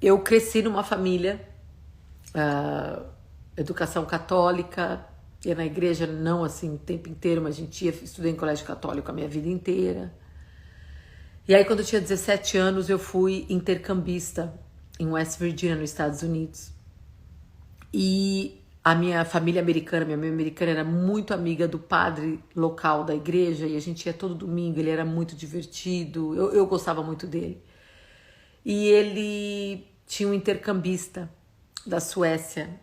Eu cresci numa família, educação católica, ia na igreja não assim o tempo inteiro, mas estudei em colégio católico a minha vida inteira. E aí quando eu tinha 17 anos eu fui intercambista em West Virginia, nos Estados Unidos. E a minha família americana, minha mãe americana era muito amiga do padre local da igreja e a gente ia todo domingo, ele era muito divertido, eu gostava muito dele. E ele tinha um intercambista da Suécia,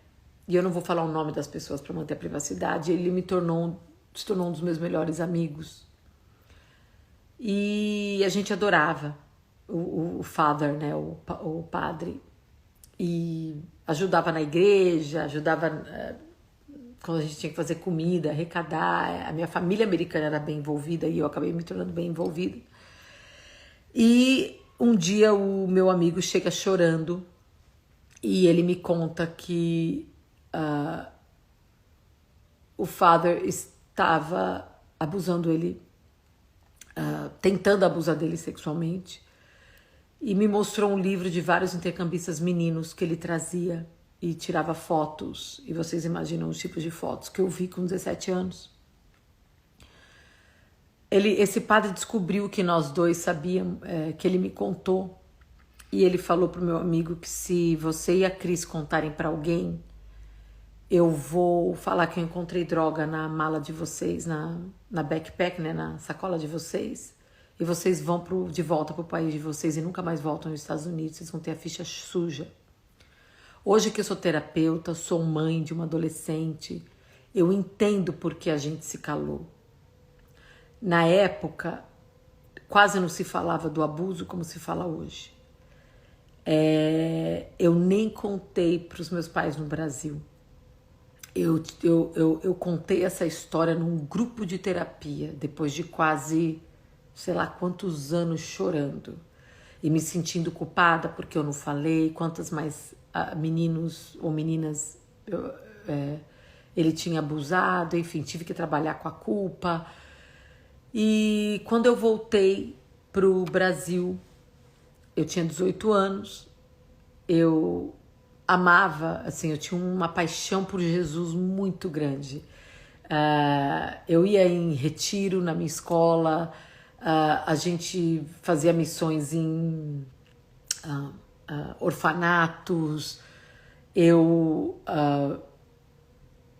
e eu não vou falar o nome das pessoas para manter a privacidade, ele se tornou um dos meus melhores amigos. E a gente adorava o father, né, o padre, e ajudava na igreja, ajudava quando a gente tinha que fazer comida, arrecadar. A minha família americana era bem envolvida e eu acabei me tornando bem envolvida. E um dia o meu amigo chega chorando e ele me conta que o father estava abusando ele, tentando abusar dele sexualmente, e me mostrou um livro de vários intercambistas meninos que ele trazia e tirava fotos, e vocês imaginam os tipos de fotos que eu vi com 17 anos. Esse padre descobriu que nós dois sabíamos, que ele me contou, e ele falou pro meu amigo que se você e a Cris contarem para alguém, eu vou falar que eu encontrei droga na mala de vocês, na backpack, né, na sacola de vocês, e vocês vão de volta pro país de vocês e nunca mais voltam nos Estados Unidos, vocês vão ter a ficha suja. Hoje que eu sou terapeuta, sou mãe de uma adolescente, eu entendo por que a gente se calou. Na época, quase não se falava do abuso como se fala hoje. Eu nem contei para os meus pais no Brasil. Eu contei essa história num grupo de terapia, depois de quase, sei lá quantos anos chorando. E me sentindo culpada porque eu não falei, quantas mais meninos ou meninas ele tinha abusado, enfim, tive que trabalhar com a culpa. E quando eu voltei pro Brasil, eu tinha 18 anos, eu amava, assim, eu tinha uma paixão por Jesus muito grande. Eu ia em retiro na minha escola, a gente fazia missões em orfanatos. Eu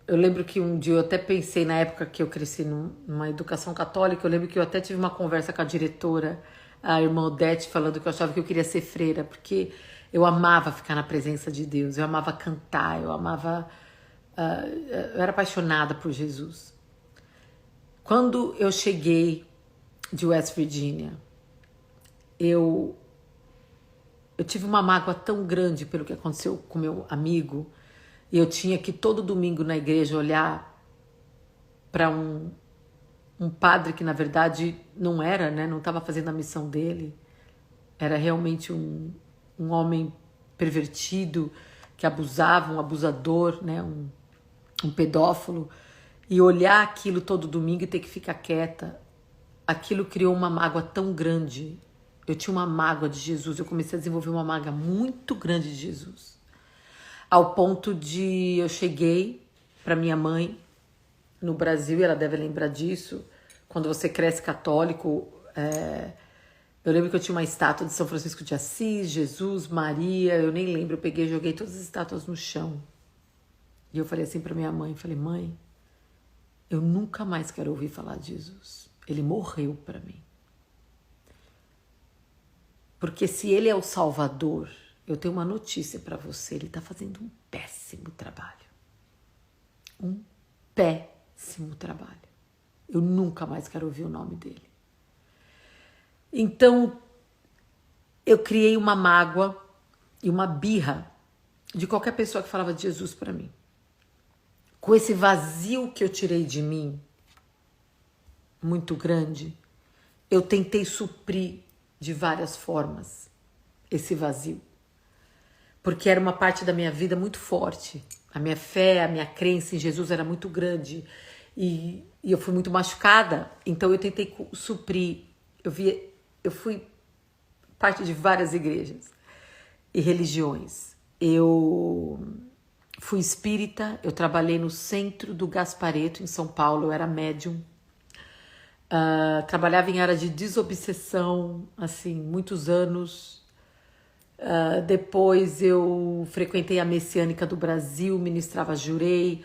lembro que um dia eu até pensei, na época que eu cresci numa educação católica, eu lembro que eu até tive uma conversa com a diretora, a irmã Odete, falando que eu achava que eu queria ser freira, porque eu amava ficar na presença de Deus, eu amava cantar, eu era apaixonada por Jesus. Quando eu cheguei de West Virginia, eu tive uma mágoa tão grande pelo que aconteceu com meu amigo, e eu tinha que todo domingo na igreja olhar para um padre que na verdade não era, né? Não estava fazendo a missão dele. Era realmente um homem pervertido, que abusava, um abusador, né? Um pedófilo. E olhar aquilo todo domingo e ter que ficar quieta, aquilo criou uma mágoa tão grande. Eu tinha uma mágoa de Jesus, eu comecei a desenvolver uma mágoa muito grande de Jesus. Ao ponto de eu cheguei para minha mãe no Brasil, e ela deve lembrar disso, quando você cresce católico, eu lembro que eu tinha uma estátua de São Francisco de Assis, Jesus, Maria, eu nem lembro, eu peguei e joguei todas as estátuas no chão. E eu falei assim para minha mãe, mãe, eu nunca mais quero ouvir falar de Jesus. Ele morreu para mim. Porque se ele é o Salvador, eu tenho uma notícia para você, ele está fazendo um péssimo trabalho. Um péssimo trabalho. Eu nunca mais quero ouvir o nome dele. Então, eu criei uma mágoa e uma birra de qualquer pessoa que falava de Jesus para mim. Com esse vazio que eu tirei de mim, muito grande, eu tentei suprir de várias formas esse vazio. Porque era uma parte da minha vida muito forte. A minha fé, a minha crença em Jesus era muito grande. E eu fui muito machucada. Então eu tentei suprir. Eu fui parte de várias igrejas. e religiões. Eu fui espírita, eu trabalhei no centro do Gasparetto, em São Paulo, eu era médium. Trabalhava em área de desobsessão, assim, muitos anos. Depois eu frequentei a Messiânica do Brasil, ministrava jurei.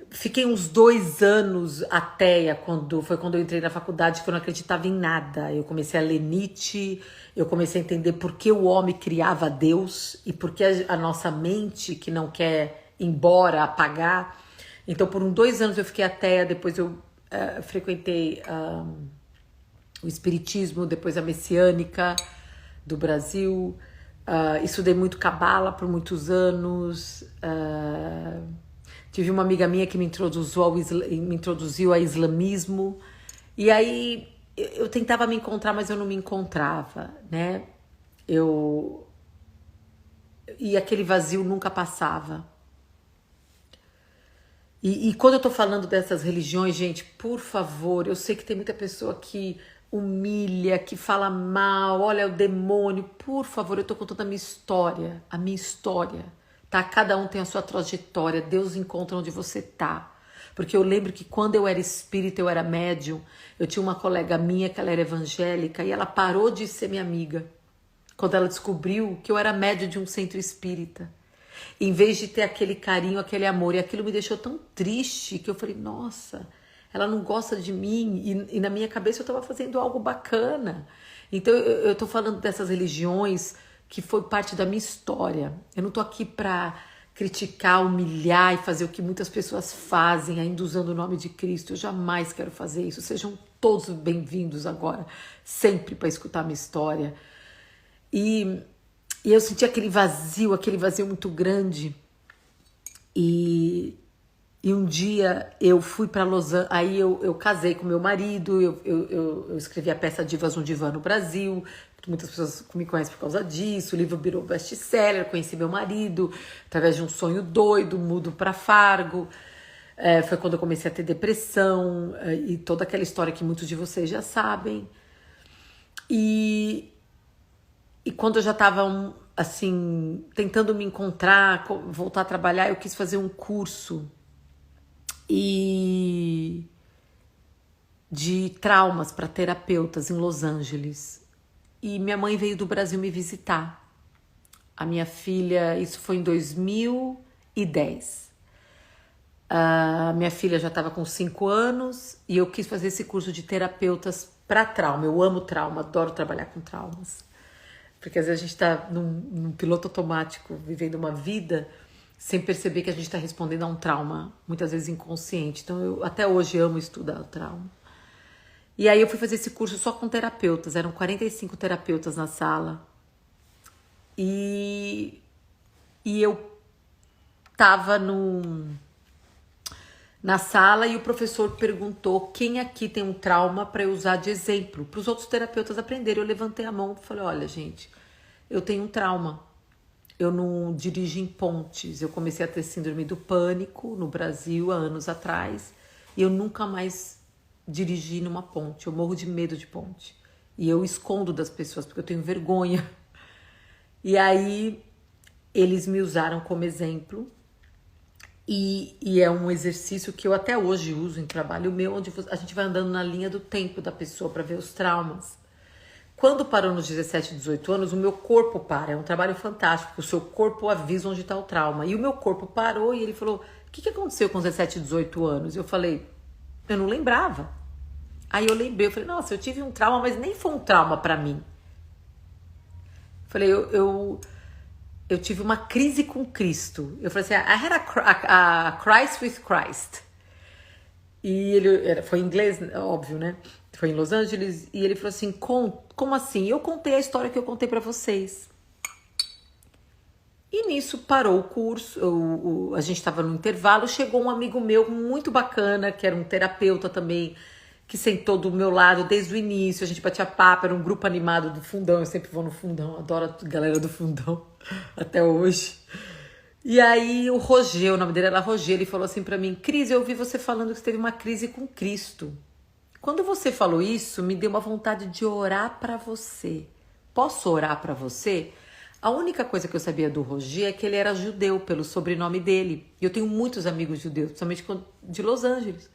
Fiquei uns 2 anos ateia, foi quando eu entrei na faculdade, que eu não acreditava em nada. Eu comecei a ler Nietzsche, eu comecei a entender por que o homem criava Deus e por que a nossa mente, que não quer ir embora, apagar. Então, por 2 anos eu fiquei ateia, depois eu frequentei o Espiritismo, depois a Messiânica do Brasil. Estudei muito Cabala por muitos anos. Tive uma amiga minha que me introduziu ao islamismo. E aí eu tentava me encontrar, mas eu não me encontrava, né? E aquele vazio nunca passava. E quando eu tô falando dessas religiões, gente, por favor, eu sei que tem muita pessoa que humilha, que fala mal, olha o demônio. Por favor, eu tô contando a minha história, tá? Cada um tem a sua trajetória, Deus encontra onde você tá. Porque eu lembro que quando eu era espírita, eu era médium, eu tinha uma colega minha que ela era evangélica e ela parou de ser minha amiga quando ela descobriu que eu era médium de um centro espírita. Em vez de ter aquele carinho, aquele amor, e aquilo me deixou tão triste que eu falei, nossa, ela não gosta de mim, e na minha cabeça eu estava fazendo algo bacana. Então eu tô falando dessas religiões que foi parte da minha história. Eu não tô aqui para criticar, humilhar e fazer o que muitas pessoas fazem, ainda usando o nome de Cristo. Eu jamais quero fazer isso. Sejam todos bem-vindos agora, sempre para escutar a minha história. E eu senti aquele vazio muito grande. E um dia eu fui para Los Angeles, aí eu casei com meu marido, eu escrevi a peça Divas um Divã no Brasil, muitas pessoas me conhecem por causa disso, o livro virou best-seller, conheci meu marido através de um sonho doido, mudo para Fargo. Foi quando eu comecei a ter depressão e toda aquela história que muitos de vocês já sabem. E quando eu já estava assim, tentando me encontrar, voltar a trabalhar, eu quis fazer um curso de traumas para terapeutas em Los Angeles. E minha mãe veio do Brasil me visitar. A minha filha, isso foi em 2010. Minha filha já estava com 5 anos e eu quis fazer esse curso de terapeutas para trauma. Eu amo trauma, adoro trabalhar com traumas. Porque às vezes a gente está num piloto automático, vivendo uma vida sem perceber que a gente está respondendo a um trauma, muitas vezes inconsciente. Então eu até hoje amo estudar o trauma. E aí eu fui fazer esse curso só com terapeutas, eram 45 terapeutas na sala. E eu tava na sala e o professor perguntou quem aqui tem um trauma para eu usar de exemplo, para os outros terapeutas aprenderem. Eu levantei a mão e falei, olha gente, eu tenho um trauma. Eu não dirijo em pontes. Eu comecei a ter síndrome do pânico no Brasil há anos atrás e eu nunca mais dirigi numa ponte. Eu morro de medo de ponte. E eu escondo das pessoas porque eu tenho vergonha. E aí eles me usaram como exemplo. E é um exercício que eu até hoje uso em trabalho meu, onde a gente vai andando na linha do tempo da pessoa para ver os traumas. Quando parou nos 17, 18 anos, o meu corpo para. É um trabalho fantástico, porque o seu corpo avisa onde está o trauma. E o meu corpo parou e ele falou, o que aconteceu com 17, 18 anos? Eu falei, eu não lembrava. Aí eu lembrei, eu falei, nossa, eu tive um trauma, mas nem foi um trauma para mim. Falei, eu tive uma crise com Cristo. Eu falei assim, I had a Christ with Christ. E ele foi em inglês, óbvio, né? Foi em Los Angeles. E ele falou assim, como assim? Eu contei a história que eu contei pra vocês. E nisso parou o curso. A gente tava no intervalo. Chegou um amigo meu muito bacana, que era um terapeuta também, que sentou do meu lado desde o início. A gente batia papo, era um grupo animado do Fundão. Eu sempre vou no Fundão, adoro a galera do Fundão, até hoje. E aí o Roger, o nome dele era Roger, ele falou assim pra mim, Cris, eu ouvi você falando que você teve uma crise com Cristo. Quando você falou isso, me deu uma vontade de orar pra você. Posso orar pra você? A única coisa que eu sabia do Roger é que ele era judeu, pelo sobrenome dele. E eu tenho muitos amigos judeus, principalmente de Los Angeles.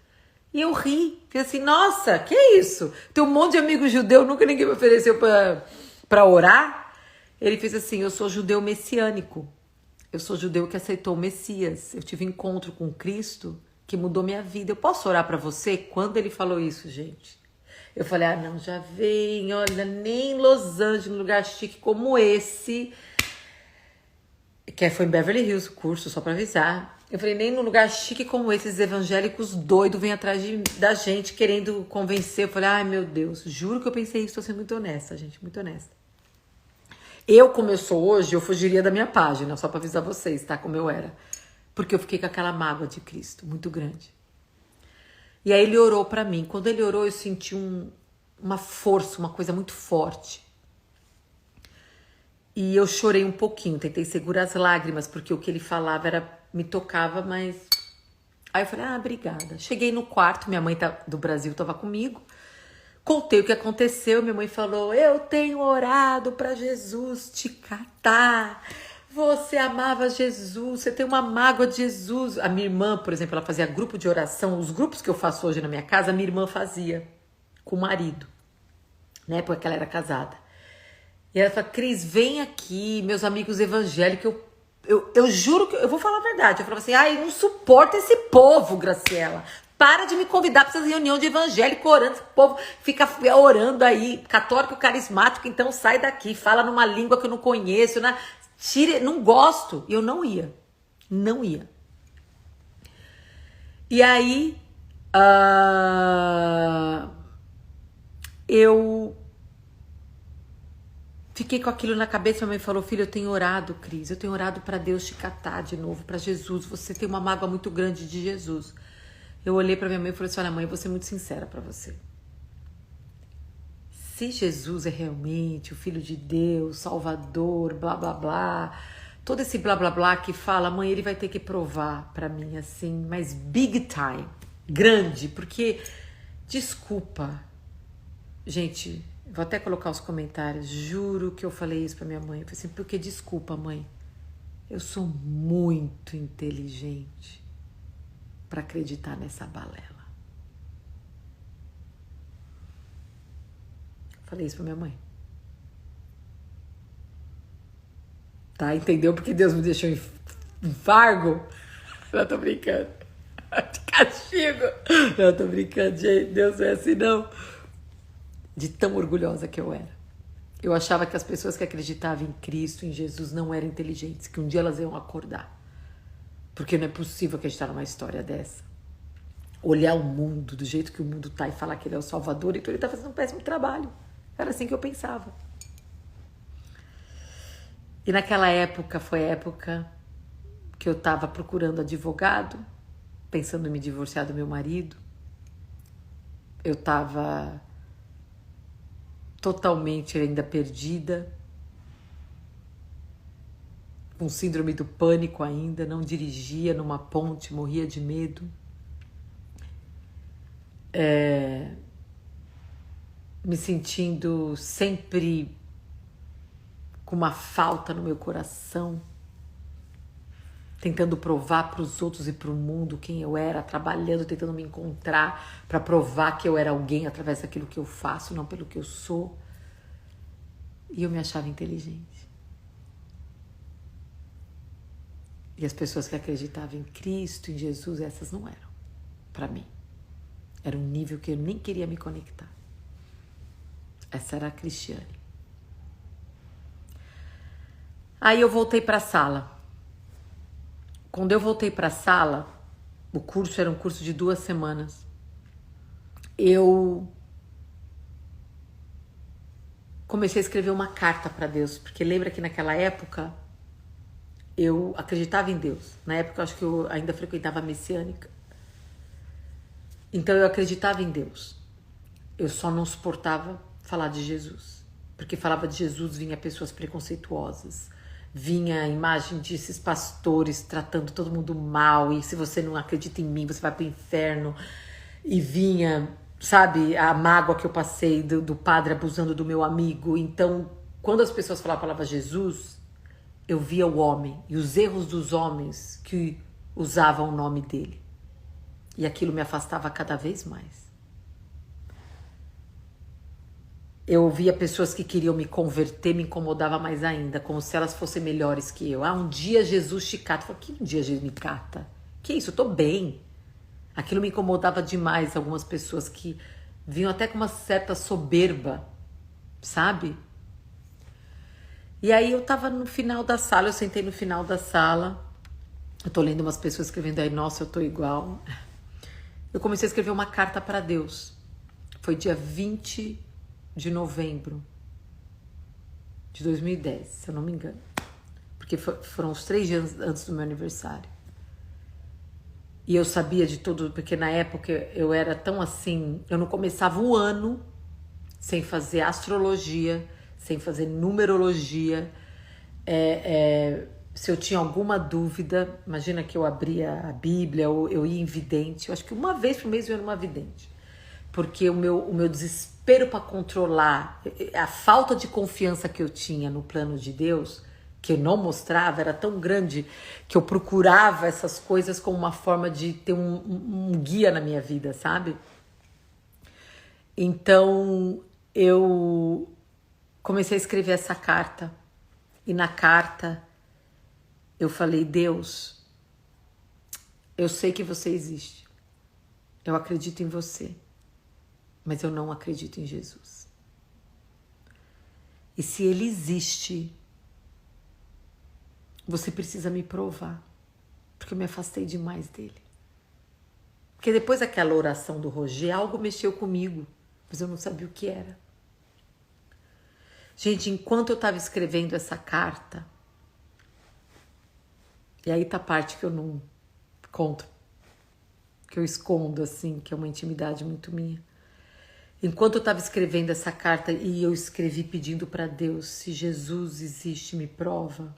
E eu ri, fiz assim, nossa, que isso? Tem um monte de amigo judeu, nunca ninguém me ofereceu para orar. Ele fez assim, eu sou judeu messiânico. Eu sou judeu que aceitou o Messias. Eu tive um encontro com Cristo que mudou minha vida. Eu posso orar para você? Quando ele falou isso, gente, eu falei, ah, não, já vem, olha, nem em Los Angeles, num lugar chique como esse, que foi em Beverly Hills o curso, só para avisar. Eu falei, nem num lugar chique como esse, esses evangélicos doidos vêm atrás da gente, querendo convencer. Eu falei, ai, meu Deus, juro que eu pensei isso, tô sendo muito honesta, gente, muito honesta. Eu, como eu sou hoje, eu fugiria da minha página, só para avisar vocês, tá? Como eu era. Porque eu fiquei com aquela mágoa de Cristo, muito grande. E aí ele orou para mim. Quando ele orou, eu senti uma força, uma coisa muito forte. E eu chorei um pouquinho, tentei segurar as lágrimas, porque o que ele falava me tocava, mas... Aí eu falei, ah, obrigada. Cheguei no quarto, minha mãe do Brasil estava comigo. Contei o que aconteceu, minha mãe falou, eu tenho orado para Jesus te catar. Você amava Jesus, você tem uma mágoa de Jesus. A minha irmã, por exemplo, ela fazia grupo de oração. Os grupos que eu faço hoje na minha casa, a minha irmã fazia com o marido, na época que ela era casada. E ela falou, Cris, vem aqui, meus amigos evangélicos, eu juro que eu vou falar a verdade. Eu falava assim, ai, não suporto esse povo, Graciela. Para de me convidar para essas reuniões de evangélico orando. Esse povo fica orando aí, católico carismático, então sai daqui, fala numa língua que eu não conheço, tire, não gosto. E eu não ia. Não ia. E aí, eu fiquei com aquilo na cabeça. Minha mãe falou, filho, eu tenho orado, Cris. Eu tenho orado para Deus te catar de novo, para Jesus. Você tem uma mágoa muito grande de Jesus. Eu olhei para minha mãe e falei assim, olha, mãe, eu vou ser muito sincera para você. Se Jesus é realmente o Filho de Deus, Salvador, blá, blá, blá, todo esse blá, blá, blá que fala, mãe, ele vai ter que provar para mim, assim, mas big time, grande, porque, desculpa, gente, vou até colocar os comentários, juro que eu falei isso para minha mãe, eu falei assim, porque desculpa, mãe, eu sou muito inteligente para acreditar nessa balela. Falei isso pra minha mãe. Tá? Entendeu? Porque Deus me deixou em fargo? Não, tô brincando. De castigo. Não, tô brincando, gente. Deus não é assim, não. De tão orgulhosa que eu era. Eu achava que as pessoas que acreditavam em Cristo, em Jesus, não eram inteligentes, que um dia elas iam acordar. Porque não é possível acreditar numa história dessa. Olhar o mundo do jeito que o mundo tá e falar que ele é o Salvador, então ele tá fazendo um péssimo trabalho. Era assim que eu pensava. E naquela época, foi a época que eu tava procurando advogado, pensando em me divorciar do meu marido. Eu tava totalmente ainda perdida, com síndrome do pânico ainda, não dirigia numa ponte, morria de medo. Me sentindo sempre com uma falta no meu coração, tentando provar para os outros e para o mundo quem eu era, trabalhando, tentando me encontrar para provar que eu era alguém através daquilo que eu faço, não pelo que eu sou. E eu me achava inteligente. E as pessoas que acreditavam em Cristo, em Jesus, essas não eram, para mim. Era um nível que eu nem queria me conectar. Essa era a Cristiane. Aí eu voltei para a sala. Quando eu voltei para a sala, o curso era um curso de 2 semanas. Eu comecei a escrever uma carta para Deus, porque lembra que naquela época eu acreditava em Deus. Na época eu acho que eu ainda frequentava a messiânica. Então eu acreditava em Deus. Eu só não suportava falar de Jesus. Porque falava de Jesus, vinha pessoas preconceituosas. Vinha a imagem desses pastores tratando todo mundo mal. E se você não acredita em mim, você vai pro inferno. E vinha, sabe, a mágoa que eu passei do padre abusando do meu amigo. Então, quando as pessoas falavam a palavra Jesus, eu via o homem e os erros dos homens que usavam o nome dele. E aquilo me afastava cada vez mais. Eu via pessoas que queriam me converter, me incomodava mais ainda, como se elas fossem melhores que eu. Um dia Jesus te cata. Eu falei, que um dia Jesus me cata? Que isso, eu tô bem. Aquilo me incomodava demais, algumas pessoas que vinham até com uma certa soberba, sabe? E aí eu tava no final da sala, eu sentei no final da sala, eu tô lendo umas pessoas escrevendo aí, nossa, eu tô igual. Eu comecei a escrever uma carta para Deus. Foi dia 20 de novembro de 2010, se eu não me engano. Porque foram os 3 dias antes do meu aniversário. E eu sabia de tudo, porque na época eu era tão assim, eu não começava o ano sem fazer astrologia, sem fazer numerologia. Se eu tinha alguma dúvida, imagina que eu abria a Bíblia ou eu ia em vidente. Eu acho que uma vez por mês eu ia numa vidente. Porque o meu desespero para controlar, a falta de confiança que eu tinha no plano de Deus, que eu não mostrava, era tão grande que eu procurava essas coisas como uma forma de ter um guia na minha vida, sabe? Então eu comecei a escrever essa carta. E na carta eu falei, Deus, eu sei que você existe. Eu acredito em você. Mas eu não acredito em Jesus. E se ele existe, você precisa me provar. Porque eu me afastei demais dele. Porque depois daquela oração do Roger, algo mexeu comigo. Mas eu não sabia o que era. Gente, enquanto eu estava escrevendo essa carta, e aí tá a parte que eu não conto, que eu escondo assim, que é uma intimidade muito minha. Enquanto eu estava escrevendo essa carta e eu escrevi pedindo para Deus, se Jesus existe, me prova.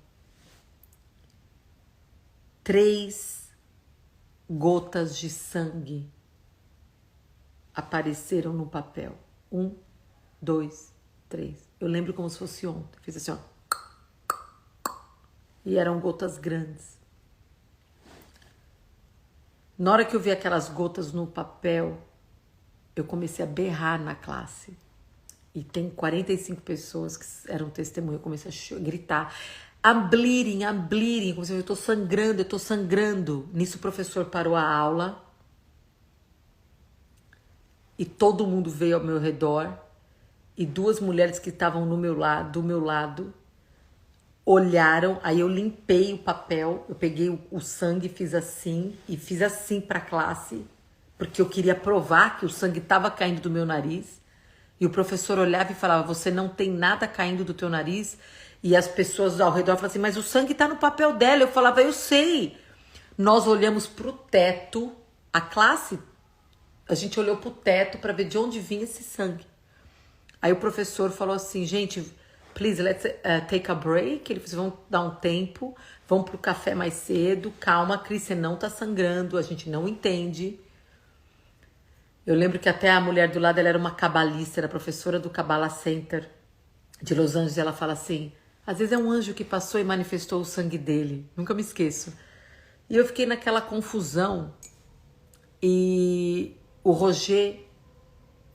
3 gotas de sangue apareceram no papel. 1, 2, 3. Eu lembro como se fosse ontem. Fiz assim, ó. E eram gotas grandes. Na hora que eu vi aquelas gotas no papel, eu comecei a berrar na classe. E tem 45 pessoas que eram testemunha. Eu comecei a gritar. I'm bleeding. Como se eu tô sangrando. Nisso o professor parou a aula. E todo mundo veio ao meu redor. E 2 mulheres que estavam do meu lado, olharam. Aí eu limpei o papel. Eu peguei o sangue e fiz assim para a classe. Porque eu queria provar que o sangue estava caindo do meu nariz. E o professor olhava e falava, você não tem nada caindo do teu nariz. E as pessoas ao redor falavam assim, mas o sangue está no papel dela. Eu falava, eu sei. Nós olhamos para o teto, a classe, a gente olhou para o teto para ver de onde vinha esse sangue. Aí o professor falou assim, gente, please, let's take a break. Ele falou, vamos dar um tempo, vamos pro café mais cedo. Calma, Cris, você não tá sangrando, a gente não entende. Eu lembro que até a mulher do lado, ela era uma cabalista, era professora do Kabbalah Center de Los Angeles. Ela fala assim, às vezes é um anjo que passou e manifestou o sangue dele. Nunca me esqueço. E eu fiquei naquela confusão. E o Roger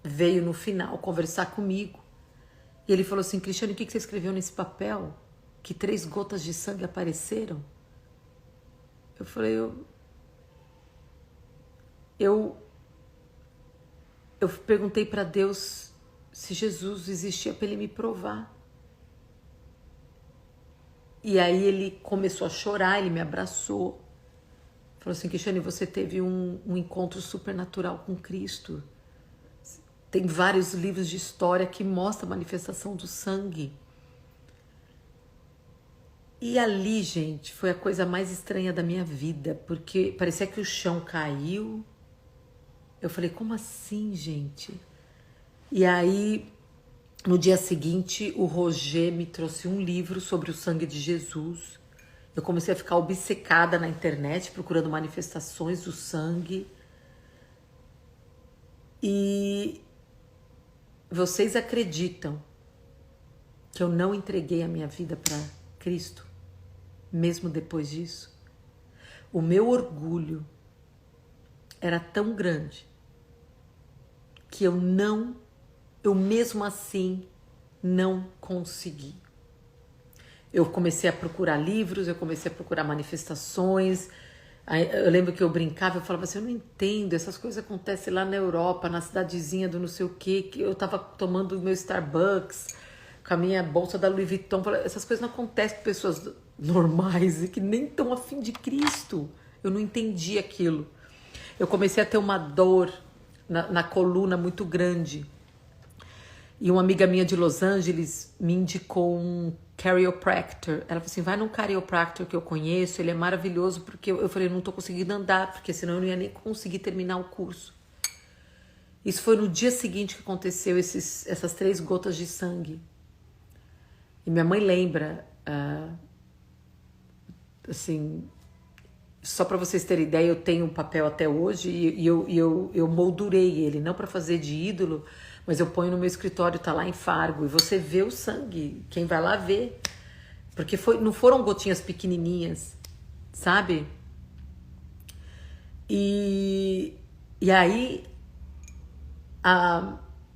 veio no final conversar comigo. E ele falou assim, Cristiane, o que você escreveu nesse papel? Que 3 gotas de sangue apareceram? Eu falei, eu perguntei para Deus se Jesus existia para ele me provar. E aí ele começou a chorar, ele me abraçou. Falou assim, Cristiane, você teve um encontro supernatural com Cristo. Tem vários livros de história que mostram a manifestação do sangue. E ali, gente, foi a coisa mais estranha da minha vida, porque parecia que o chão caiu. Eu falei, como assim, gente? E aí, no dia seguinte, o Roger me trouxe um livro sobre o sangue de Jesus. Eu comecei a ficar obcecada na internet, procurando manifestações do sangue. E vocês acreditam que eu não entreguei a minha vida para Cristo? mesmo depois disso. O meu orgulho era tão grande que eu mesmo assim não consegui. Eu comecei a procurar livros, eu comecei a procurar manifestações. Eu lembro que eu brincava, eu falava assim, eu não entendo, essas coisas acontecem lá na Europa, na cidadezinha do não sei o quê, que eu tava tomando o meu Starbucks com a minha bolsa da Louis Vuitton. Essas coisas não acontecem com pessoas normais e que nem estão a fim de Cristo. Eu não entendi aquilo. Eu comecei a ter uma dor na coluna muito grande. E uma amiga minha de Los Angeles me indicou um chiropractor. Ela falou assim, vai num chiropractor que eu conheço, ele é maravilhoso, porque eu falei, não tô conseguindo andar, porque senão eu não ia nem conseguir terminar o curso. Isso foi no dia seguinte que aconteceu essas 3 gotas de sangue. E minha mãe lembra, assim, só para vocês terem ideia, eu tenho um papel até hoje e eu moldurei ele, não para fazer de ídolo, mas eu ponho no meu escritório, tá lá em Fargo, e você vê o sangue, quem vai lá vê. Porque não foram gotinhas pequenininhas, sabe? E aí,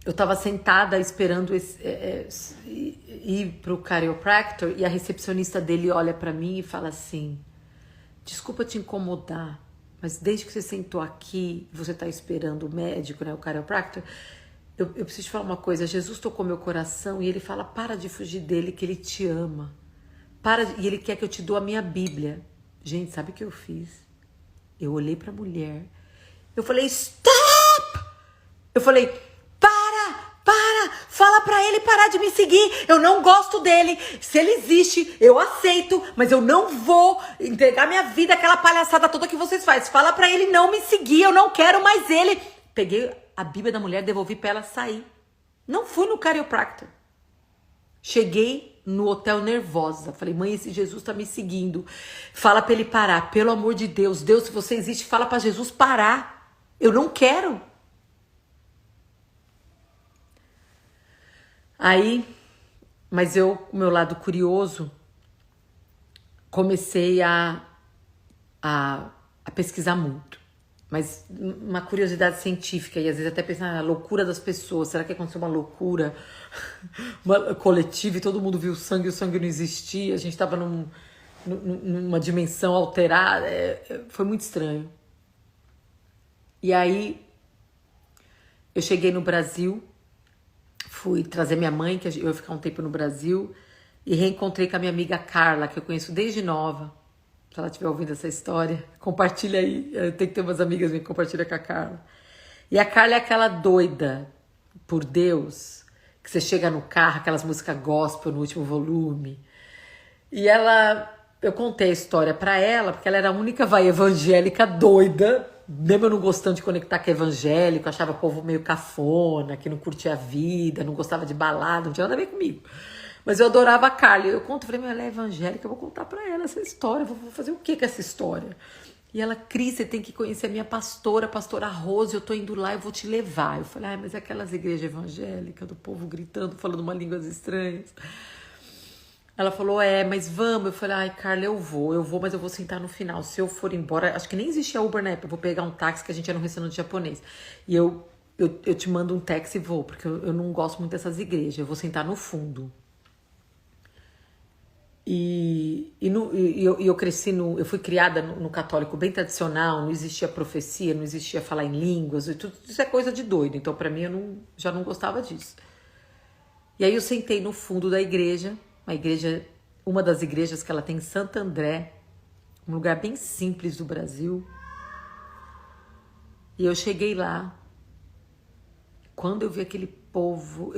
eu tava sentada esperando ir pro chiropractor e a recepcionista dele olha pra mim e fala assim, desculpa te incomodar, mas desde que você sentou aqui, você tá esperando o médico, né, o chiropractor, eu preciso te falar uma coisa, Jesus tocou meu coração e ele fala, para de fugir dele, que ele te ama. E ele quer que eu te dou a minha Bíblia. Gente, sabe o que eu fiz? Eu olhei pra mulher, eu falei, stop! Eu falei, fala pra ele parar de me seguir, eu não gosto dele, se ele existe, eu aceito, mas eu não vou entregar minha vida àquela palhaçada toda que vocês fazem. Fala pra ele não me seguir, eu não quero mais ele. Peguei a Bíblia da mulher, devolvi pra ela sair. Não fui no chiropractor. Cheguei no hotel nervosa. Falei, mãe, esse Jesus tá me seguindo. Fala pra ele parar. Pelo amor de Deus. Deus, se você existe, fala pra Jesus parar. Eu não quero. Aí, mas eu, o meu lado curioso, comecei a pesquisar muito. Mas uma curiosidade científica, e às vezes até pensar na loucura das pessoas. Será que aconteceu uma loucura coletiva e todo mundo viu o sangue não existia, a gente estava numa dimensão alterada, foi muito estranho. E aí, eu cheguei no Brasil, fui trazer minha mãe, que eu ia ficar um tempo no Brasil, e reencontrei com a minha amiga Carla, que eu conheço desde nova. Se ela estiver ouvindo essa história, compartilha aí. Eu tenho que ter umas amigas minhas que compartilham com a Carla. E a Carla é aquela doida por Deus, que você chega no carro, aquelas músicas gospel no último volume. E eu contei a história pra ela, porque ela era a única vai evangélica doida, mesmo eu não gostando de conectar com evangélico, achava o povo meio cafona, que não curtia a vida, não gostava de balada, não tinha nada a ver comigo. Mas eu adorava a Carla. Eu falei, ela é evangélica, eu vou contar pra ela essa história, vou fazer o que com essa história? E ela, Cris, você tem que conhecer a minha pastora, a pastora Rose, eu tô indo lá, eu vou te levar. Eu falei, mas é aquelas igrejas evangélicas, do povo gritando, falando uma línguas estranhas. Ela falou, mas vamos. Eu falei, Carla, eu vou, mas eu vou sentar no final. Se eu for embora, acho que nem existia Uber na época, eu vou pegar um táxi, que a gente era num restaurante japonês. E eu te mando um táxi e vou, porque eu não gosto muito dessas igrejas, eu vou sentar no fundo. E eu cresci eu fui criada no católico bem tradicional, não existia profecia, não existia falar em línguas, e tudo isso é coisa de doido, então pra mim já não gostava disso. E aí eu sentei no fundo da igreja, uma das igrejas que ela tem em Santo André, um lugar bem simples do Brasil. E eu cheguei lá, quando eu vi aquele povo...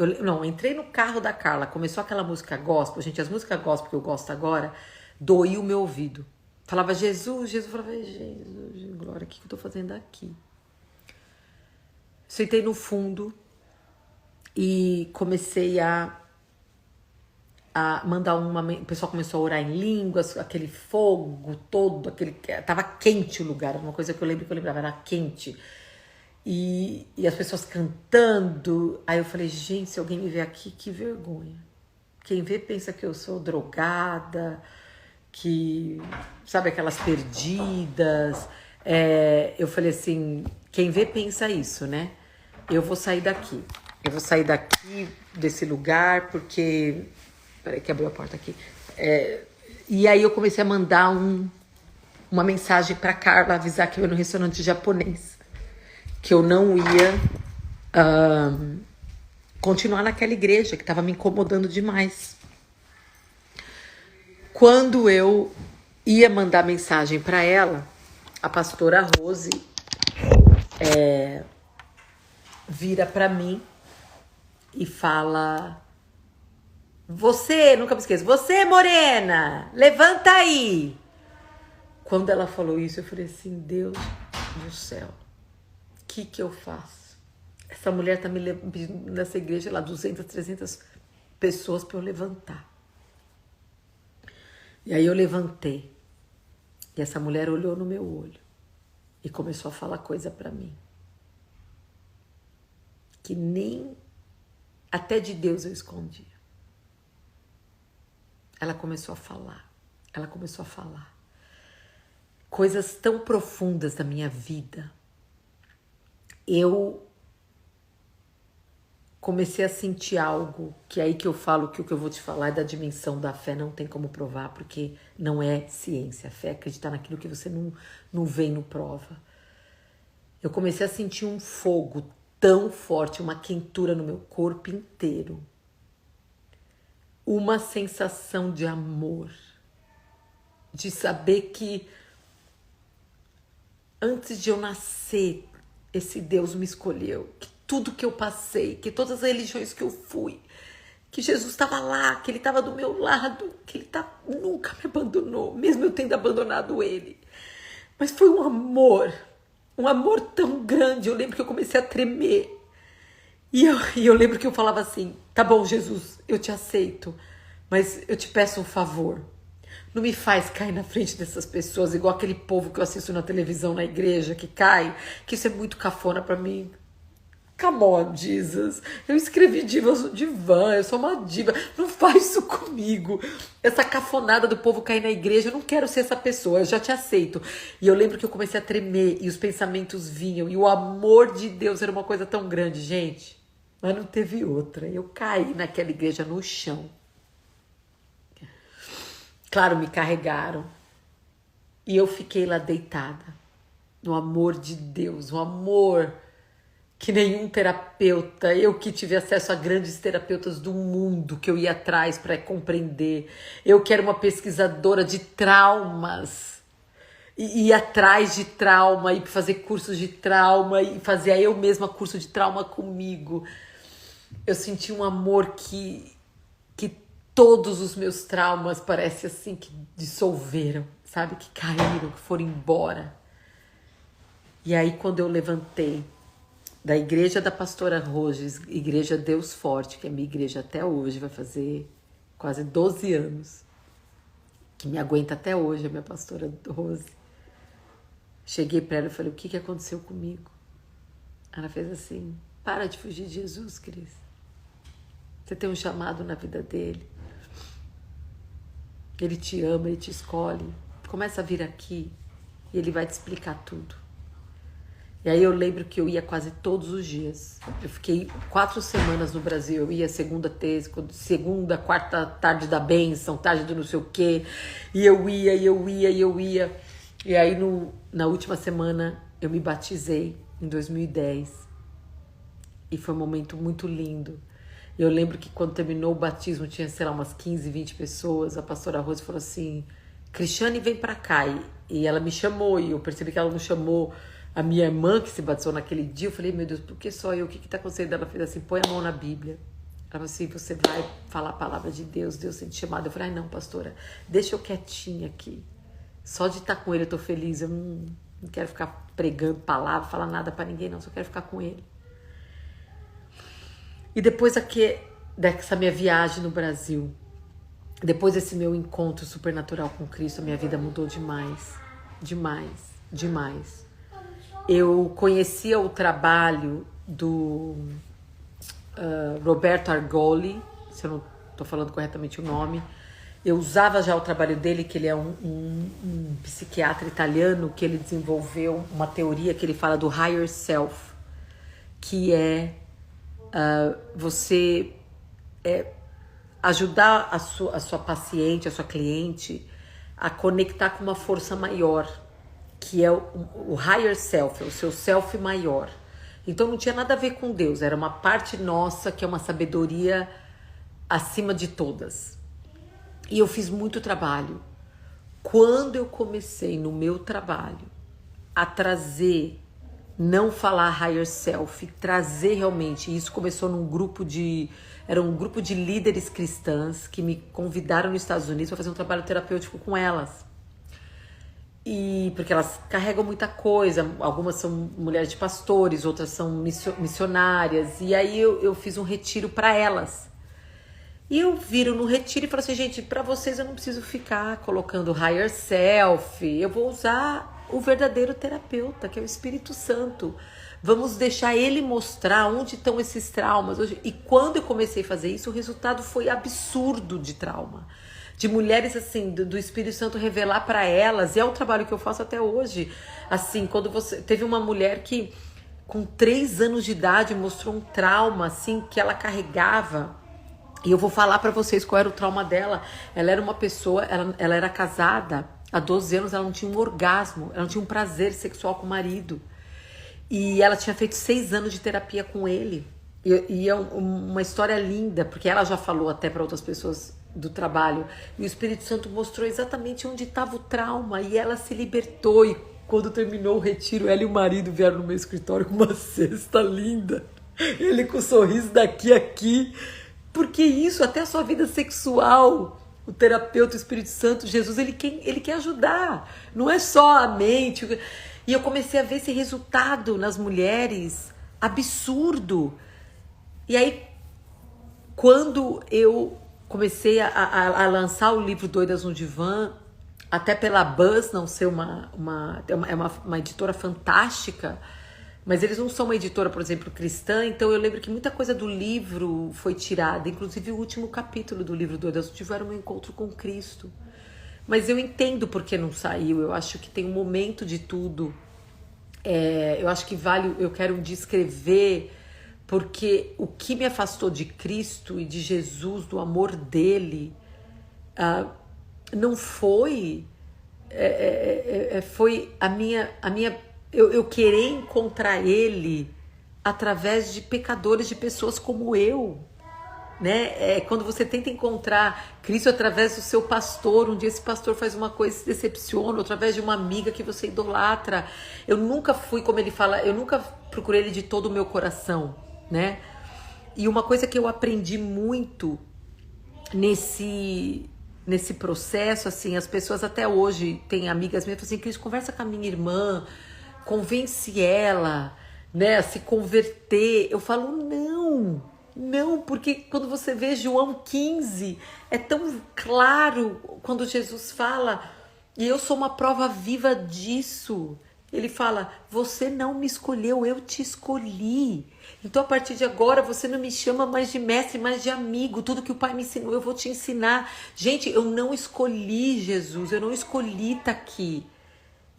entrei no carro da Carla, começou aquela música gospel. Gente, as músicas gospel que eu gosto agora, doía o meu ouvido. Falava Jesus, falava Jesus, glória, o que eu tô fazendo aqui? Sentei no fundo e comecei a mandar o pessoal começou a orar em línguas, aquele fogo todo, tava quente o lugar, uma coisa que eu lembrava, era quente. E as pessoas cantando. Aí eu falei, gente, se alguém me ver aqui, que vergonha. Quem vê pensa que eu sou drogada, que, sabe, aquelas perdidas. Eu falei assim, quem vê pensa isso, né? Eu vou sair daqui. Eu vou sair daqui, desse lugar, porque... Peraí que abriu a porta aqui. E aí eu comecei a mandar uma mensagem pra Carla, avisar que eu ia no restaurante japonês. Que eu não ia continuar naquela igreja, que estava me incomodando demais. Quando eu ia mandar mensagem para ela, a pastora Rose vira para mim e fala: você, nunca me esqueço, você, morena, levanta aí. Quando ela falou isso, eu falei assim, Deus do céu, o que eu faço? Essa mulher tá me pedindo nessa igreja lá 200, 300 pessoas para eu levantar. E aí eu levantei. E essa mulher olhou no meu olho e começou a falar coisa para mim. Que nem até de Deus eu escondia. Ela começou a falar. Ela começou a falar. Coisas tão profundas da minha vida. Eu comecei a sentir algo, que é aí que eu falo que o que eu vou te falar é da dimensão da fé, não tem como provar, porque não é ciência. A fé é acreditar naquilo que você não vê e não prova. Eu comecei a sentir um fogo tão forte, uma quentura no meu corpo inteiro. Uma sensação de amor. De saber que antes de eu nascer, esse Deus me escolheu. Que tudo que eu passei, que todas as religiões que eu fui, que Jesus estava lá, que Ele estava do meu lado, que Ele nunca me abandonou, mesmo eu tendo abandonado Ele. Mas foi um amor tão grande. Eu lembro que eu comecei a tremer. E eu lembro que eu falava assim, tá bom, Jesus, eu te aceito, mas eu te peço um favor. Não me faz cair na frente dessas pessoas, igual aquele povo que eu assisto na televisão, na igreja, que cai, que isso é muito cafona pra mim. Come on, Jesus. Eu escrevi divã, eu sou uma diva. Não faz isso comigo. Essa cafonada do povo cair na igreja, eu não quero ser essa pessoa, eu já te aceito. E eu lembro que eu comecei a tremer e os pensamentos vinham. E o amor de Deus era uma coisa tão grande, gente. Mas não teve outra. Eu caí naquela igreja no chão. Claro, me carregaram. E eu fiquei lá deitada. No amor de Deus, um amor que nenhum terapeuta, eu que tive acesso a grandes terapeutas do mundo, que eu ia atrás para compreender. Eu que era uma pesquisadora de traumas, e ia atrás de trauma, e fazer cursos de trauma, e fazia eu mesma curso de trauma comigo. Eu senti um amor que todos os meus traumas parece assim que dissolveram, sabe? Que caíram, que foram embora. E aí quando eu levantei da igreja da pastora Rose, igreja Deus Forte, que é minha igreja até hoje, vai fazer quase 12 anos, que me aguenta até hoje, a minha pastora Rose. Cheguei para ela e falei, o que aconteceu comigo? Ela fez assim, para de fugir de Jesus, Cris. Você tem um chamado na vida dele. Ele te ama, ele te escolhe. Começa a vir aqui e ele vai te explicar tudo. E aí eu lembro que eu ia quase todos os dias. Eu fiquei 4 semanas no Brasil. Eu ia segunda, terça, quarta, tarde da bênção, tarde do não sei o quê. E eu ia. E aí na última semana eu me batizei em 2010. E foi um momento muito lindo. Eu lembro que quando terminou o batismo, tinha, sei lá, umas 15, 20 pessoas. A pastora Rose falou assim, Cristiane, vem pra cá. E ela me chamou, e eu percebi que ela não chamou a minha irmã que se batizou naquele dia. Eu falei, meu Deus, por que só eu? O que tá acontecendo? Ela fez assim, põe a mão na Bíblia. Ela falou assim, você vai falar a palavra de Deus, Deus tem te chamado. Eu falei, ai não, pastora, deixa eu quietinha aqui. Só de estar com ele eu tô feliz. Eu não quero ficar pregando palavra, falar nada pra ninguém, não. Só quero ficar com ele. E depois dessa minha viagem no Brasil, depois desse meu encontro supernatural com Cristo, a minha vida mudou demais. Demais, demais. Eu conhecia o trabalho do Roberto Argoli, se eu não estou falando corretamente o nome, Eu usava já o trabalho dele, que ele é um psiquiatra italiano, que ele desenvolveu uma teoria que ele fala do higher self, que é você ajudar a sua paciente, a sua cliente, a conectar com uma força maior, que é o higher self, é o seu self maior. Então não tinha nada a ver com Deus, era uma parte nossa, que é uma sabedoria acima de todas. E eu fiz muito trabalho. Quando eu comecei no meu trabalho a trazer, não falar higher self, trazer realmente, isso começou era um grupo de líderes cristãs que me convidaram nos Estados Unidos para fazer um trabalho terapêutico com elas. E porque elas carregam muita coisa, algumas são mulheres de pastores, outras são missionárias, e aí eu fiz um retiro para elas. E eu viro no retiro e falo assim, gente, para vocês eu não preciso ficar colocando higher self, eu vou usar o verdadeiro terapeuta, que é o Espírito Santo. Vamos deixar ele mostrar onde estão esses traumas. E quando eu comecei a fazer isso, o resultado foi absurdo de trauma. De mulheres assim, do Espírito Santo revelar para elas, e é o trabalho que eu faço até hoje. Assim, quando teve uma mulher que com 3 anos de idade mostrou um trauma assim que ela carregava. E eu vou falar pra vocês qual era o trauma dela. Ela era uma pessoa, ela era casada há 12 anos, ela não tinha um orgasmo, ela não tinha um prazer sexual com o marido. E ela tinha feito 6 anos de terapia com ele. E é uma história linda, porque ela já falou até para outras pessoas do trabalho. E o Espírito Santo mostrou exatamente onde estava o trauma. E ela se libertou. E quando terminou o retiro, ela e o marido vieram no meu escritório com uma cesta linda. Ele com um sorriso daqui a aqui. Porque isso, até a sua vida sexual, o terapeuta, o Espírito Santo, Jesus, ele quer ajudar. Não é só a mente. E eu comecei a ver esse resultado nas mulheres, absurdo. E aí, quando eu comecei a lançar o livro Doidas no Divã, até pela Buzz não ser uma editora fantástica, mas eles não são uma editora, por exemplo, cristã, então eu lembro que muita coisa do livro foi tirada, inclusive o último capítulo do livro Doidas no Divã era um encontro com Cristo. Mas eu entendo por que não saiu, eu acho que tem um momento de tudo. Eu acho que vale, eu quero um dia escrever, porque o que me afastou de Cristo e de Jesus, do amor dele, não foi... foi a minha eu querer encontrar ele através de pecadores, de pessoas como eu, né? Quando você tenta encontrar Cristo através do seu pastor, um dia esse pastor faz uma coisa e se decepciona, através de uma amiga que você idolatra. Eu nunca fui, como ele fala, eu nunca procurei ele de todo o meu coração, né? E uma coisa que eu aprendi muito nesse processo, assim, as pessoas até hoje têm amigas minhas, assim, Cris, conversa com a minha irmã, convence ela, né, a se converter. Eu falo, não, porque quando você vê João 15, é tão claro quando Jesus fala, e eu sou uma prova viva disso. Ele fala, você não me escolheu, eu te escolhi. Então, a partir de agora, você não me chama mais de mestre, mais de amigo. Tudo que o Pai me ensinou, eu vou te ensinar. Gente, eu não escolhi Jesus, eu não escolhi estar aqui.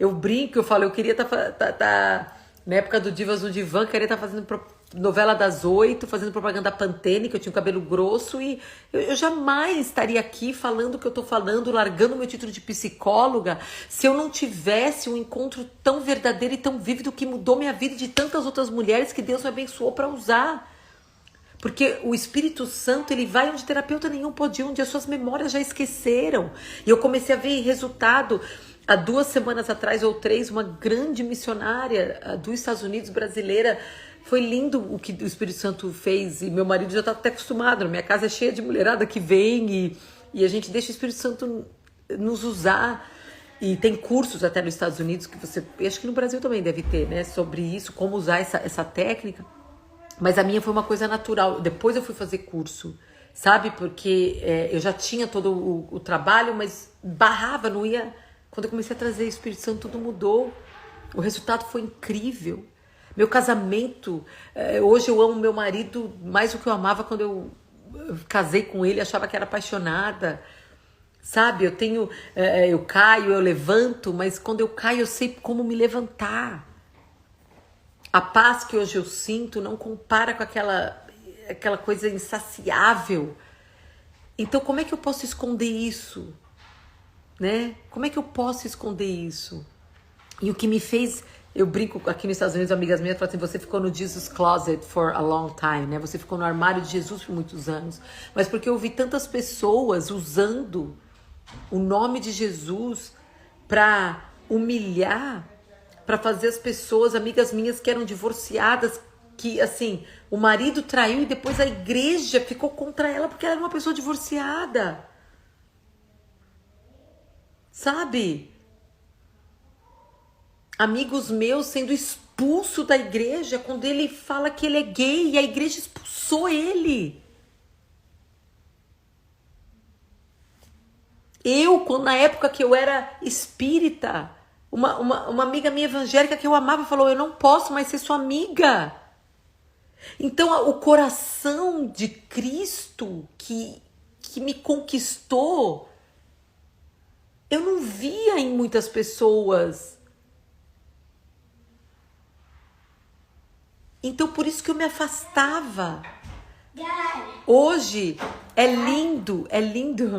Eu brinco, eu falo, eu queria estar na época do Divas no Divã, queria estar fazendo novela das 8, fazendo propaganda Pantene, que eu tinha o cabelo grosso, e eu jamais estaria aqui falando o que eu tô falando, largando meu título de psicóloga, se eu não tivesse um encontro tão verdadeiro e tão vívido que mudou minha vida e de tantas outras mulheres que Deus me abençoou para usar. Porque o Espírito Santo, ele vai onde terapeuta nenhum pode ir, onde as suas memórias já esqueceram. E eu comecei a ver resultado. Há 2 semanas atrás, ou 3, uma grande missionária dos Estados Unidos, brasileira. Foi lindo o que o Espírito Santo fez. E meu marido já está até acostumado. Minha casa é cheia de mulherada que vem. E a gente deixa o Espírito Santo nos usar. E tem cursos até nos Estados Unidos, que você... acho que no Brasil também deve ter, né? Sobre isso, como usar essa técnica. Mas a minha foi uma coisa natural. Depois eu fui fazer curso, sabe? Porque eu já tinha todo o trabalho, mas barrava, não ia... Quando eu comecei a trazer o Espírito Santo, tudo mudou. O resultado foi incrível. Meu casamento... hoje eu amo meu marido mais do que eu amava quando eu casei com ele, achava que era apaixonada. Sabe, eu caio, eu levanto, mas quando eu caio eu sei como me levantar. A paz que hoje eu sinto não compara com aquela coisa insaciável. Então como é que eu posso esconder isso? Né? Como é que eu posso esconder isso? E o que me fez, eu brinco aqui nos Estados Unidos, amigas minhas falam assim, você ficou no Jesus Closet for a long time, né? Você ficou no armário de Jesus por muitos anos. Mas porque eu vi tantas pessoas usando o nome de Jesus para humilhar, para fazer as pessoas, amigas minhas que eram divorciadas, que assim, o marido traiu e depois a igreja ficou contra ela porque ela era uma pessoa divorciada. Sabe? Amigos meus sendo expulso da igreja quando ele fala que ele é gay e a igreja expulsou ele. Na época que eu era espírita, uma amiga minha evangélica que eu amava falou, eu não posso mais ser sua amiga. Então o coração de Cristo que me conquistou, eu não via em muitas pessoas. Então por isso que eu me afastava. Hoje é lindo,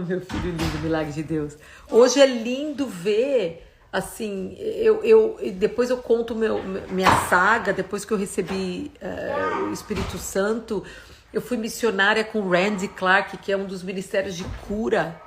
meu filho lindo, milagre de Deus. Hoje é lindo ver, assim, depois eu conto minha saga, depois que eu recebi o Espírito Santo, eu fui missionária com Randy Clark, que é um dos ministérios de cura,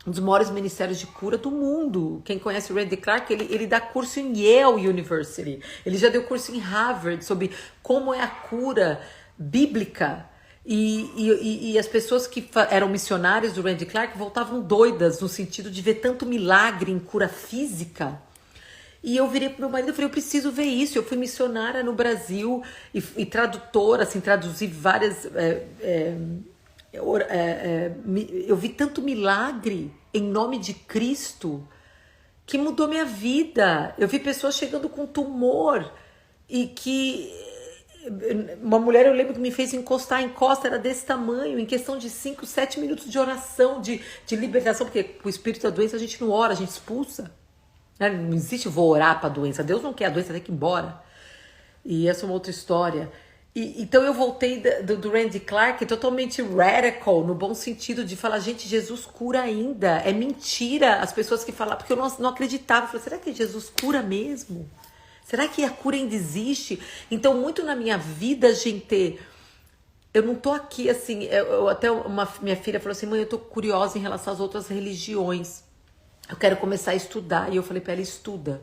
um dos maiores ministérios de cura do mundo. Quem conhece o Randy Clark, ele dá curso em Yale University, ele já deu curso em Harvard sobre como é a cura bíblica. E as pessoas que eram missionários do Randy Clark voltavam doidas no sentido de ver tanto milagre em cura física. E eu virei pro meu marido e falei, eu preciso ver isso. Eu fui missionária no Brasil e tradutora, assim, traduzi várias... eu vi tanto milagre em nome de Cristo que mudou minha vida. Eu vi pessoas chegando com tumor e que... Uma mulher, eu lembro que me fez encostar, era desse tamanho, em questão de 5, 7 minutos de oração, de libertação, porque o espírito da doença a gente não ora, a gente expulsa. Não existe vou orar para a doença, Deus não quer a doença, tem que ir embora. E essa é uma outra história. Então eu voltei do Randy Clark totalmente radical, no bom sentido de falar, gente, Jesus cura ainda, é mentira as pessoas que falam, porque eu não acreditava, eu falei, será que Jesus cura mesmo? Será que a cura ainda existe? Então, muito na minha vida, gente, eu não tô aqui assim... até minha filha falou assim, mãe, eu tô curiosa em relação às outras religiões. Eu quero começar a estudar. E eu falei pra ela, estuda.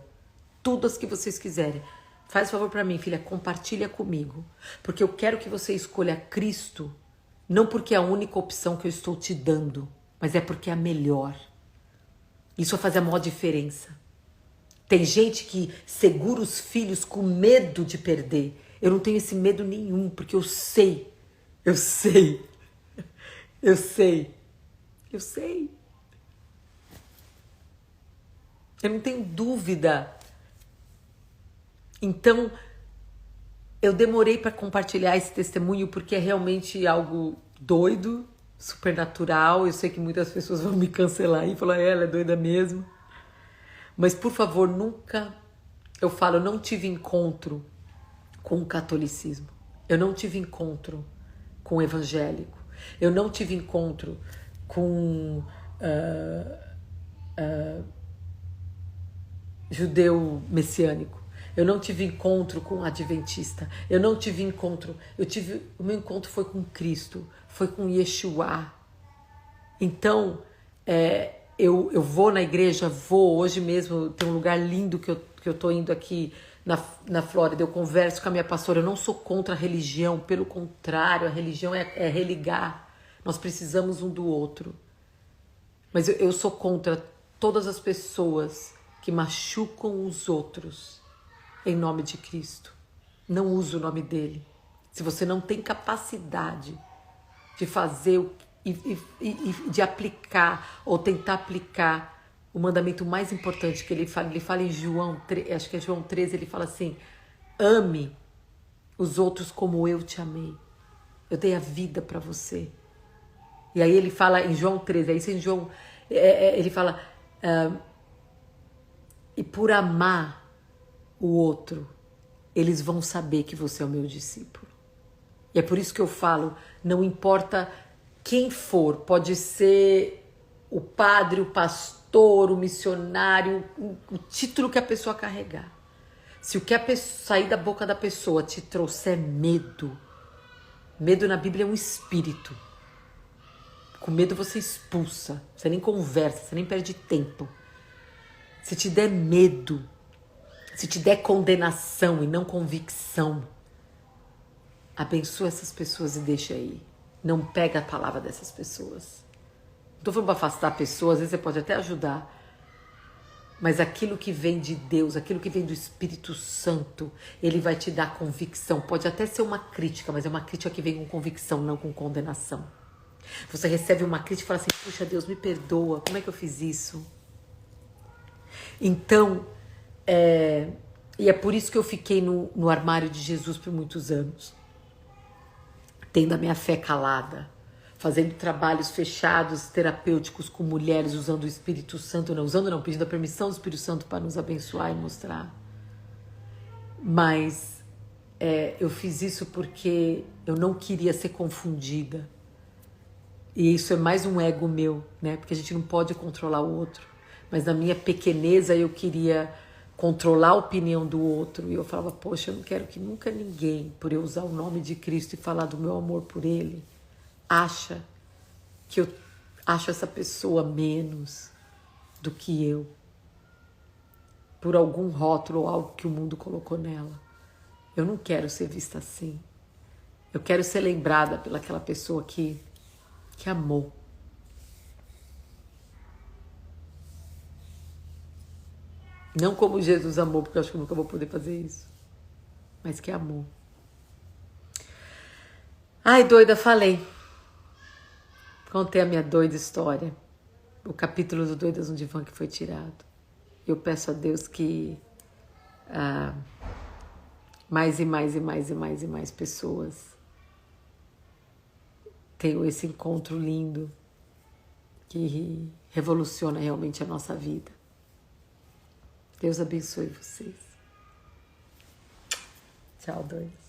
Tudo as que vocês quiserem. Faz favor pra mim, filha, compartilha comigo. Porque eu quero que você escolha Cristo, não porque é a única opção que eu estou te dando, mas é porque é a melhor. Isso vai fazer a maior diferença. Tem gente que segura os filhos com medo de perder. Eu não tenho esse medo nenhum, porque eu sei. Eu não tenho dúvida. Então, eu demorei para compartilhar esse testemunho porque é realmente algo doido, supernatural. Eu sei que muitas pessoas vão me cancelar e falar, ela é doida mesmo. Mas, por favor, nunca... Eu não tive encontro com o catolicismo. Eu não tive encontro com o evangélico. Eu não tive encontro com judeu messiânico. Eu não tive encontro com adventista. Eu não tive encontro. O meu encontro foi com Cristo. Foi com Yeshua. Então, eu vou na igreja, hoje mesmo, tem um lugar lindo que eu tô indo aqui na Flórida, eu converso com a minha pastora, eu não sou contra a religião, pelo contrário, a religião é religar, nós precisamos um do outro, mas eu sou contra todas as pessoas que machucam os outros em nome de Cristo. Não use o nome dele. Se você não tem capacidade de fazer e de aplicar ou tentar aplicar o mandamento mais importante que ele fala em João, acho que é João 13, ele fala assim, ame os outros como eu te amei. Eu dei a vida para você. E aí ele fala em João 13, aí em João, Ele fala, e por amar o outro, eles vão saber que você é o meu discípulo. E é por isso que eu falo, não importa quem for, pode ser o padre, o pastor, o missionário, o título que a pessoa carregar. Se o que sair da boca da pessoa te trouxer medo, medo na Bíblia é um espírito. Com medo você expulsa, você nem conversa, você nem perde tempo. Se te der medo, se te der condenação e não convicção, abençoa essas pessoas e deixa aí. Não pega a palavra dessas pessoas. Não tô falando para afastar a pessoa, às vezes você pode até ajudar. Mas aquilo que vem de Deus, aquilo que vem do Espírito Santo, ele vai te dar convicção. Pode até ser uma crítica, mas é uma crítica que vem com convicção, não com condenação. Você recebe uma crítica e fala assim, puxa Deus, me perdoa, como é que eu fiz isso? Então, e é por isso que eu fiquei no armário de Jesus por muitos anos. Tendo a minha fé calada, fazendo trabalhos fechados, terapêuticos com mulheres, usando o Espírito Santo, pedindo a permissão do Espírito Santo para nos abençoar e mostrar. Mas eu fiz isso porque eu não queria ser confundida. E isso é mais um ego meu, né? Porque a gente não pode controlar o outro. Mas na minha pequeneza eu queria controlar a opinião do outro. E eu falava, poxa, eu não quero que nunca ninguém, por eu usar o nome de Cristo e falar do meu amor por Ele, acha que eu acho essa pessoa menos do que eu. Por algum rótulo ou algo que o mundo colocou nela. Eu não quero ser vista assim. Eu quero ser lembrada pelaquela pessoa que amou. Não como Jesus amou, porque eu acho que eu nunca vou poder fazer isso. Mas que amou. Ai, doida, falei. Contei a minha doida história. O capítulo do Doidas no Divã que foi tirado. Eu peço a Deus que mais e mais e mais e mais e mais pessoas tenham esse encontro lindo que revoluciona realmente a nossa vida. Deus abençoe vocês. Tchau, dois.